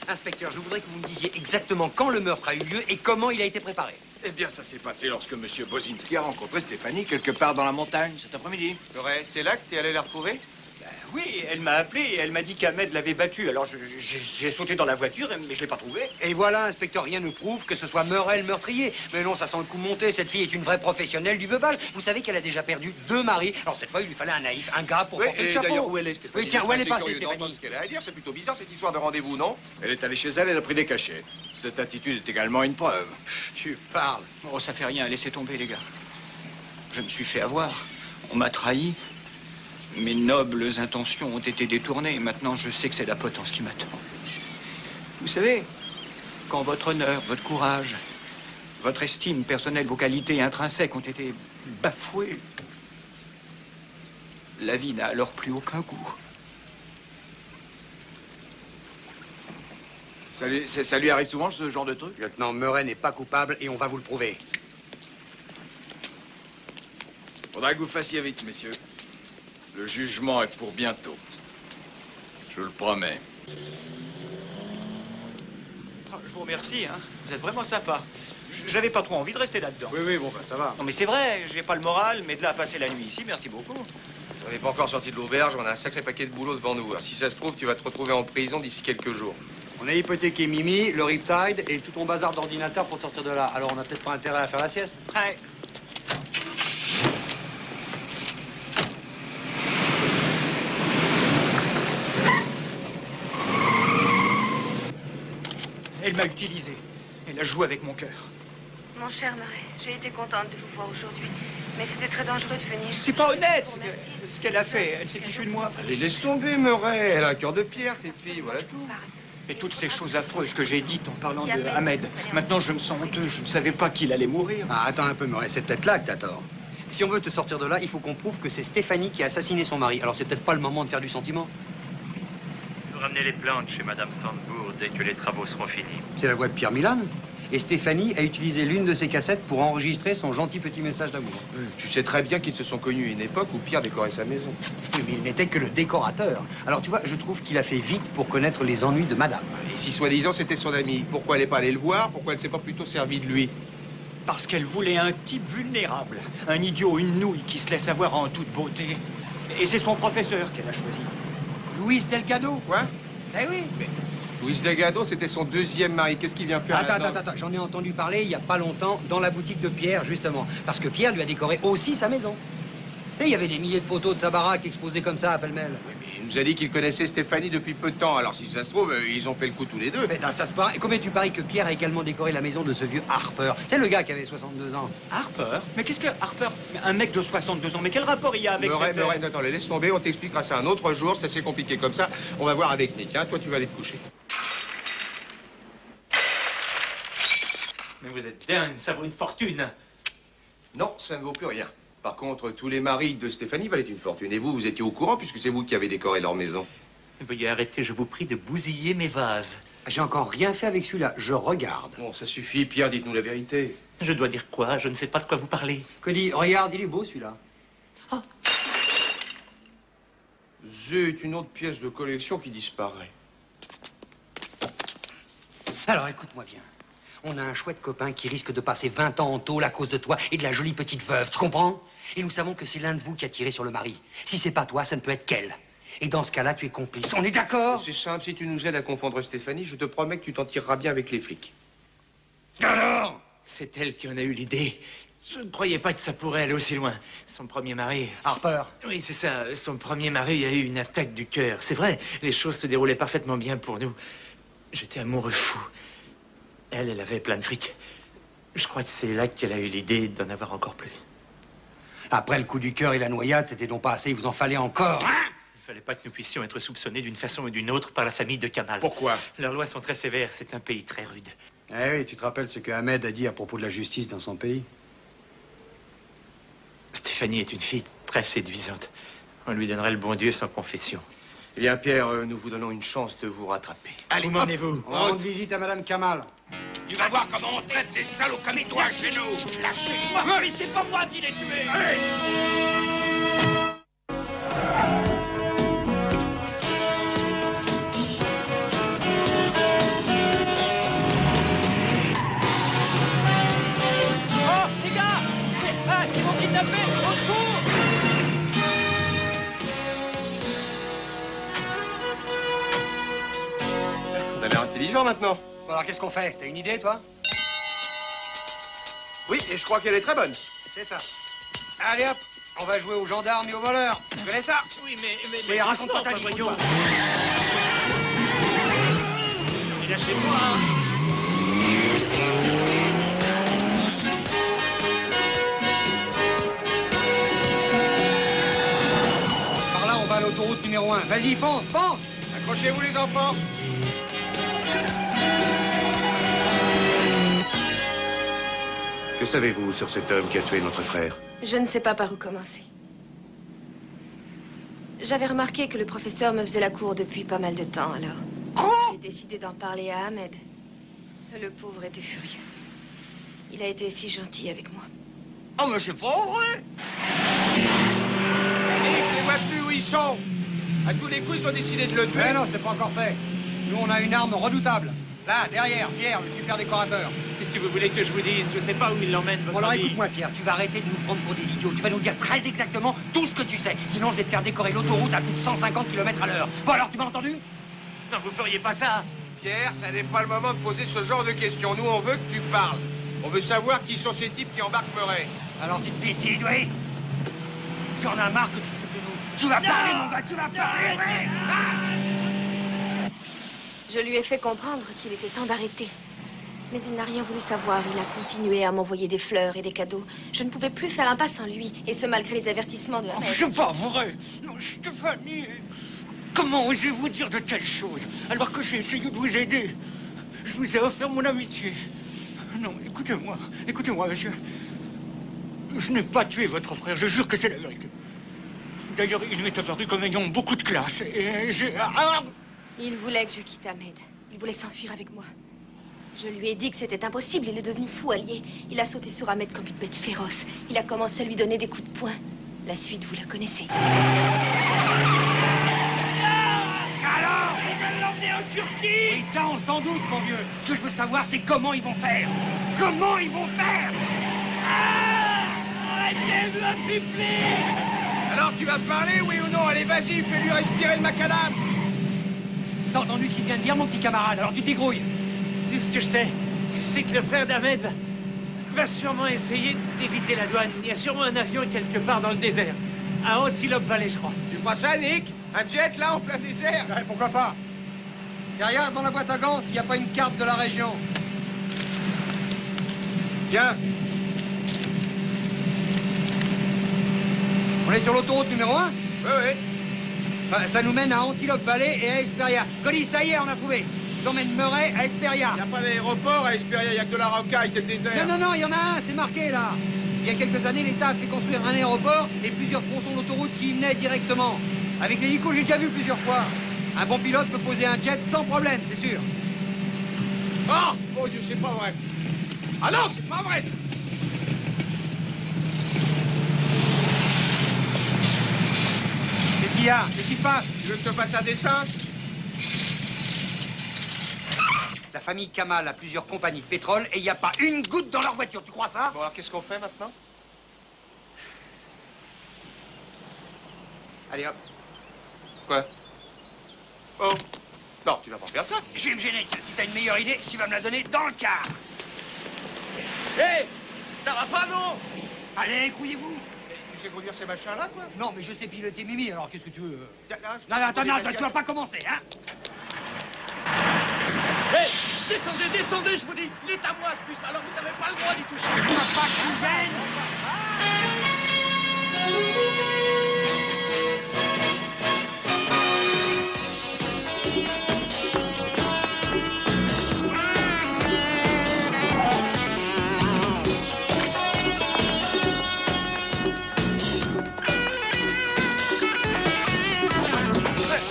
Inspecteur, je voudrais que vous me disiez exactement quand le meurtre a eu lieu et comment il a été préparé. Eh bien, ça s'est passé lorsque monsieur Bozinski a rencontré Stéphanie quelque part dans la montagne cet après-midi. Murray, c'est là que t'es allé la retrouver? Oui, elle m'a appelé et elle m'a dit qu'Ahmed l'avait battue. Alors j'ai sauté dans la voiture, mais je l'ai pas trouvée. Et voilà, inspecteur, rien ne prouve que ce soit Murray le meurtrier. Mais non, ça sent le coup monter. Cette fille est une vraie professionnelle du veuvage. Vous savez qu'elle a déjà perdu 2 maris. Alors cette fois, il lui fallait un naïf, un gars pour porter le chapeau. D'ailleurs, où elle est, Stéphanie? Oui, tiens, où elle est passée, Stéphanie? Stéphanie? Ce qu'elle a à dire, c'est plutôt bizarre cette histoire de rendez-vous, non? Elle est allée chez elle, elle a pris des cachets. Cette attitude est également une preuve. Tu parles. Oh, ça fait rien, laissez tomber, les gars. Je me suis fait avoir. On m'a trahi. Mes nobles intentions ont été détournées. Maintenant, je sais que c'est la potence qui m'attend. Vous savez, quand votre honneur, votre courage, votre estime personnelle, vos qualités intrinsèques ont été bafouées, la vie n'a alors plus aucun goût. Ça lui arrive souvent, ce genre de truc? Lieutenant Murray n'est pas coupable et on va vous le prouver. Faudra que vous fassiez vite, messieurs. Le jugement est pour bientôt. Je vous le promets. Oh, je vous remercie, hein. Vous êtes vraiment sympa. J'avais pas trop envie de rester là-dedans. Oui, bon, bah ça va. Non, mais c'est vrai, j'ai pas le moral, mais de là à passer la nuit ici, merci beaucoup. On n'est pas encore sorti de l'auberge, on a un sacré paquet de boulot devant nous. Alors, si ça se trouve, tu vas te retrouver en prison d'ici quelques jours. On a hypothéqué Mimi, le Riptide et tout ton bazar d'ordinateur pour te sortir de là. Alors on a peut-être pas intérêt à faire la sieste. Ouais. Elle m'a utilisé. Elle a joué avec mon cœur. Mon cher Murray, j'ai été contente de vous voir aujourd'hui. Mais c'était très dangereux de venir. C'est pas honnête ce qu'elle a fait. Elle s'est fichue de moi. Allez, laisse tomber, Murray. Elle a un cœur de pierre, cette fille, voilà tout. Et toutes ces choses affreuses que j'ai dites en parlant de Ahmed. Maintenant, je me sens honteux. Je ne savais pas qu'il allait mourir. Ah, attends un peu, Murray. C'est peut-être là que t'as tort. Si on veut te sortir de là, il faut qu'on prouve que c'est Stéphanie qui a assassiné son mari. Alors c'est peut-être pas le moment de faire du sentiment. Vous ramenez les plantes chez Madame Sandbourg dès que les travaux seront finis. C'est la voix de Pierre Milan. Et Stéphanie a utilisé l'une de ses cassettes pour enregistrer son gentil petit message d'amour. Tu sais très bien qu'ils se sont connus à une époque où Pierre décorait sa maison. Oui, mais il n'était que le décorateur. Alors tu vois, je trouve qu'il a fait vite pour connaître les ennuis de madame. Et si soi-disant c'était son ami, pourquoi elle n'est pas allée le voir? Pourquoi elle s'est pas plutôt servie de lui? Parce qu'elle voulait un type vulnérable. Un idiot, une nouille qui se laisse avoir en toute beauté. Et c'est son professeur qu'elle a choisi. Luis Delgado. Quoi? Eh oui. Mais Luis Delgado, c'était son 2e mari. Qu'est-ce qu'il vient faire là-dedans? Attends. J'en ai entendu parler il y a pas longtemps dans la boutique de Pierre, justement. Parce que Pierre lui a décoré aussi sa maison. Et il y avait des milliers de photos de sa baraque exposées comme ça à pêle-mêle. Oui, mais il nous a dit qu'il connaissait Stéphanie depuis peu de temps. Alors si ça se trouve, ils ont fait le coup tous les deux. Mais ça se parie. Et combien tu paries que Pierre a également décoré la maison de ce vieux Harper? C'est le gars qui avait 62 ans. Harper? Mais qu'est-ce que Harper? Mais un mec de 62 ans, mais quel rapport il y a avec Murray, cette... attends, laisse tomber, on t'expliquera ça un autre jour, c'est assez compliqué comme ça. On va voir avec Nick, hein. Toi, tu vas aller te coucher. Mais vous êtes dingue, ça vaut une fortune. Non, ça ne vaut plus rien. Par contre, tous les maris de Stéphanie valaient une fortune. Et vous étiez au courant puisque c'est vous qui avez décoré leur maison. Veuillez arrêter, je vous prie, de bousiller mes vases. J'ai encore rien fait avec celui-là. Je regarde. Bon, ça suffit, Pierre, dites-nous la vérité. Je dois dire quoi? Je ne sais pas de quoi vous parlez. Cody, regarde, il est beau celui-là. Zut, une autre pièce de collection qui disparaît. Alors écoute-moi bien. On a un chouette copain qui risque de passer 20 ans en tôle à cause de toi et de la jolie petite veuve, tu comprends? Et nous savons que c'est l'un de vous qui a tiré sur le mari. Si c'est pas toi, ça ne peut être qu'elle. Et dans ce cas-là, tu es complice. On est d'accord? C'est simple, si tu nous aides à confondre Stéphanie, je te promets que tu t'en tireras bien avec les flics. Alors? C'est elle qui en a eu l'idée. Je ne croyais pas que ça pourrait aller aussi loin. Son premier mari... Harper? Oui, c'est ça. Son premier mari a eu une attaque du cœur. C'est vrai, les choses se déroulaient parfaitement bien pour nous. J'étais amoureux fou. Elle avait plein de fric. Je crois que c'est là qu'elle a eu l'idée d'en avoir encore plus. Après le coup du cœur et la noyade, c'était donc pas assez, il vous en fallait encore, hein? Il ne fallait pas que nous puissions être soupçonnés d'une façon ou d'une autre par la famille de Kamal. Pourquoi? Leurs lois sont très sévères, c'est un pays très rude. Eh oui, tu te rappelles ce que Ahmed a dit à propos de la justice dans son pays? Stéphanie est une fille très séduisante. On lui donnerait le bon Dieu sans confession. Eh bien, Pierre, nous vous donnons une chance de vous rattraper. Allez, m'emmenez-vous. On rend visite à Madame Kamal. Tu vas voir comment on traite les salauds comme toi chez nous. Lâchez-moi. Mais c'est pas moi qui l'ai tué. Oh, les gars! Ils vont kidnapper! Au secours! On a l'air intelligent maintenant. Bon, alors qu'est-ce qu'on fait? T'as une idée, toi? Oui, et je crois qu'elle est très bonne. C'est ça. Allez hop, on va jouer aux gendarmes et aux voleurs. Tu connais ça? Oui, mais Mais raconte pas ta vie. voyons. Et lâchez-moi. Par là, on va à l'autoroute numéro 1. Vas-y, fonce, fonce! Accrochez-vous, les enfants. Que savez-vous sur cet homme qui a tué notre frère? Je ne sais pas par où commencer. J'avais remarqué que le professeur me faisait la cour depuis pas mal de temps, alors j'ai décidé d'en parler à Ahmed. Le pauvre était furieux. Il a été si gentil avec moi. Oh, mais c'est pas vrai. Je les vois plus où ils sont. À tous les coups, ils ont décidé de le tuer. Mais non, c'est pas encore fait. Nous, on a une arme redoutable. Là, derrière, Pierre, le super décorateur. C'est ce que vous voulez que je vous dise. Je sais pas où il l'emmène, votre Bon, alors ami. écoute-moi, Pierre, tu vas arrêter de nous prendre pour des idiots. Tu vas nous dire très exactement tout ce que tu sais. Sinon, je vais te faire décorer l'autoroute à plus de 150 km à l'heure. Bon, alors, tu m'as entendu? Non, vous feriez pas ça. Pierre, ça n'est pas le moment de poser ce genre de questions. Nous, on veut que tu parles. On veut savoir qui sont ces types qui embarquent Murray. Alors, tu te décides, oui? J'en ai marre que tu te fous de nous. Tu vas parler, mon gars, tu vas parler, oui! Je lui ai fait comprendre qu'il était temps d'arrêter. Mais il n'a rien voulu savoir. Il a continué à m'envoyer des fleurs et des cadeaux. Je ne pouvais plus faire un pas sans lui. Et ce, malgré les avertissements de Ahmed. C'est pas vrai. Non, Stéphanie, comment osez-vous dire de telles choses alors que j'ai essayé de vous aider? Je vous ai offert mon amitié. Non, écoutez-moi, monsieur. Je n'ai pas tué votre frère, je jure que c'est la vérité. D'ailleurs, il m'est apparu comme ayant beaucoup de classe et j'ai... Il voulait que je quitte Ahmed. Il voulait s'enfuir avec moi. Je lui ai dit que c'était impossible. Il est devenu fou allié. Il a sauté sur Ahmed comme une bête féroce. Il a commencé à lui donner des coups de poing. La suite, vous la connaissez. Alors, ils veulent l'emmener en Turquie? Et ça, on s'en doute, mon vieux. Ce que je veux savoir, c'est comment ils vont faire. Comment ils vont faire? Arrêtez de me supplie! Alors, tu vas parler, oui ou non? Allez, vas-y, fais-lui respirer le macadam. T'as entendu ce qu'il vient de dire, mon petit camarade? Alors tu te débrouilles. Tout ce que je sais, c'est que le frère d'Ahmed va sûrement essayer d'éviter la douane. Il y a sûrement un avion quelque part dans le désert. à Antelope Valley, je crois. Tu crois ça, Nick? Un jet, là, en plein désert? Ouais, pourquoi pas? Et regarde dans la boîte à gants s'il n'y a pas une carte de la région. Tiens. On est sur l'autoroute numéro 1? Oui. Bah, ça nous mène à Antelope Valley et à Hesperia. Cody, ça y est, on a trouvé. Ils emmènent Murray à Hesperia. Il n'y a pas d'aéroport à Hesperia, il n'y a que de la rocaille, c'est le désert. Non, il y en a un, c'est marqué là. Il y a quelques années, l'État a fait construire un aéroport et plusieurs tronçons d'autoroute qui y menaient directement. Avec l'hélico, j'ai déjà vu plusieurs fois. Un bon pilote peut poser un jet sans problème, c'est sûr. Oh, mon Dieu, c'est pas vrai. Ah non, c'est pas vrai, ça. Qu'est-ce qu'il y a? Qu'est-ce qui se passe? Tu veux que je te fasse un dessin? La famille Kamal a plusieurs compagnies de pétrole et il n'y a pas une goutte dans leur voiture, tu crois ça? Bon, alors qu'est-ce qu'on fait maintenant? Allez hop. Quoi? Oh. Non, tu vas pas faire ça. Je vais me gêner. Si t'as une meilleure idée, tu vas me la donner dans le car. Hé, ça va pas, non? Allez, grouillez-vous. Tu sais conduire ces machins-là, toi? Non, mais je sais piloter Mimi, alors qu'est-ce que tu veux? Tiens, là, je te Non, attends, conduis, tu vas pas commencer, hein? Hé, descendez, je vous dis. Il est à moi, ce bus, alors vous avez pas le droit d'y toucher. Je vois pas que tu gênes.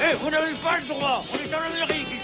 Hé, vous n'avez pas le droit. On est en Amérique, ici.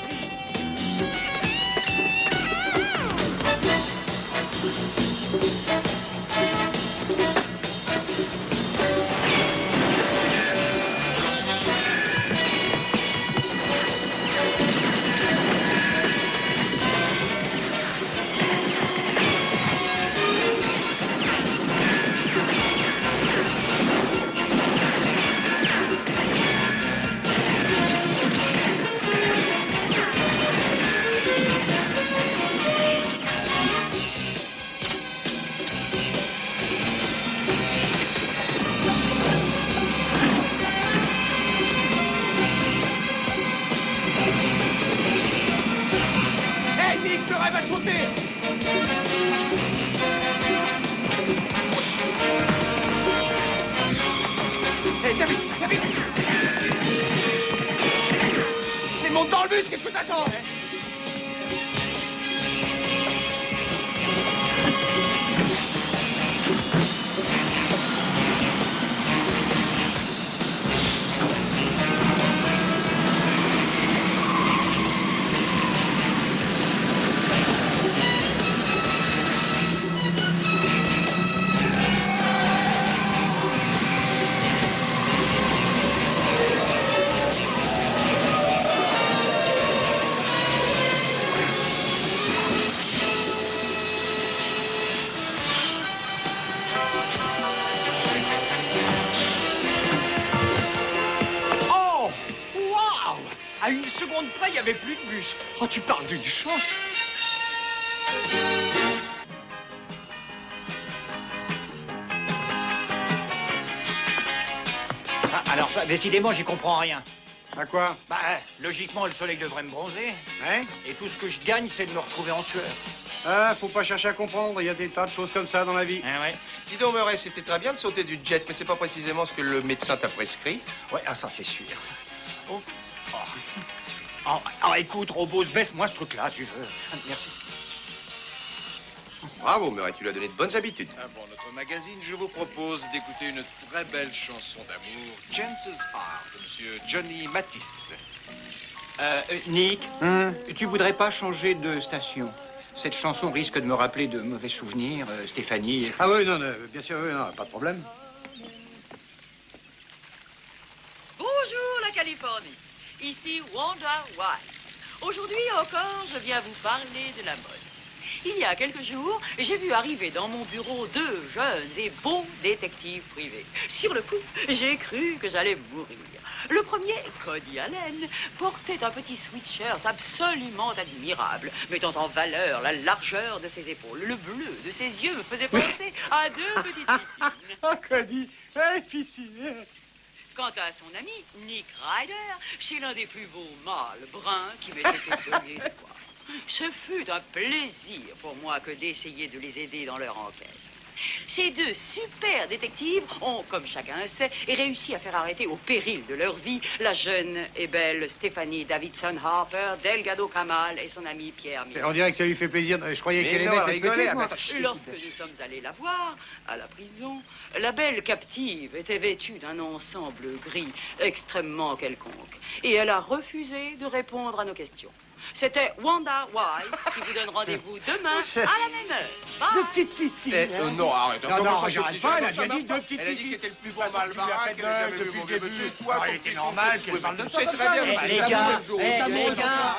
Hé, Nick, le rêve a sauté. Hé, viens vite. Mais monte dans le bus, qu'est-ce que t'attends? Oh! Waouh! À une seconde près, il n'y avait plus de bus. Oh, tu parles d'une chance. Ah, alors ça, décidément, j'y comprends rien. À quoi? Bah, logiquement, le soleil devrait me bronzer. Hein? Et tout ce que je gagne, c'est de me retrouver en sueur. Ah, faut pas chercher à comprendre, il y a des tas de choses comme ça dans la vie. Hein, ouais. Dis donc, Murray, c'était très bien de sauter du jet, mais c'est pas précisément ce que le médecin t'a prescrit. Ouais, ah, ça, c'est sûr. Oh. Écoute, Robos, baisse-moi ce truc-là, tu veux. Merci. Bravo, Murray, tu lui as donné de bonnes habitudes. Pour notre magazine, je vous propose d'écouter une très belle chanson d'amour, Chances Are, de Monsieur Johnny Matisse. Nick, tu voudrais pas changer de station? Cette chanson risque de me rappeler de mauvais souvenirs, Stéphanie. Ah oui, non, bien sûr, oui, non, pas de problème. Bonjour la Californie, ici Wanda Wise. Aujourd'hui encore, je viens vous parler de la mode. Il y a quelques jours, j'ai vu arriver dans mon bureau 2 jeunes et beaux détectives privés. Sur le coup, j'ai cru que j'allais mourir. Le premier, Cody Allen, portait un petit sweatshirt absolument admirable, mettant en valeur la largeur de ses épaules. Le bleu de ses yeux me faisait penser à 2 petites piscines. Ah, Cody, piscine. Quant à son ami, Nick Ryder, c'est l'un des plus beaux mâles bruns qui m'ait été donné de voir. Ce fut un plaisir pour moi que d'essayer de les aider dans leur enquête. Ces deux super détectives ont, comme chacun sait, réussi à faire arrêter au péril de leur vie la jeune et belle Stephanie Davidson Harper, Delgado Kamal et son ami Pierre Miller. On dirait que ça lui fait plaisir. Je croyais qu'elle aimait cette petite. Moi. Lorsque nous sommes allés la voir, à la prison, la belle captive était vêtue d'un ensemble gris extrêmement quelconque. Et elle a refusé de répondre à nos questions. C'était Wanda Wise qui vous donne rendez-vous demain à la même heure. Bye. Deux petites Lucie. Non, arrête. Non, j'arrête pas, elle a bien dit deux petites Elle a dit Lucie. qu'elle était le plus beau mâle marin qu'elle ait jamais vu, mon vieux monsieur. Toi, il était normal qu'elle parle de ça. C'est très bien, Les gars, les gars.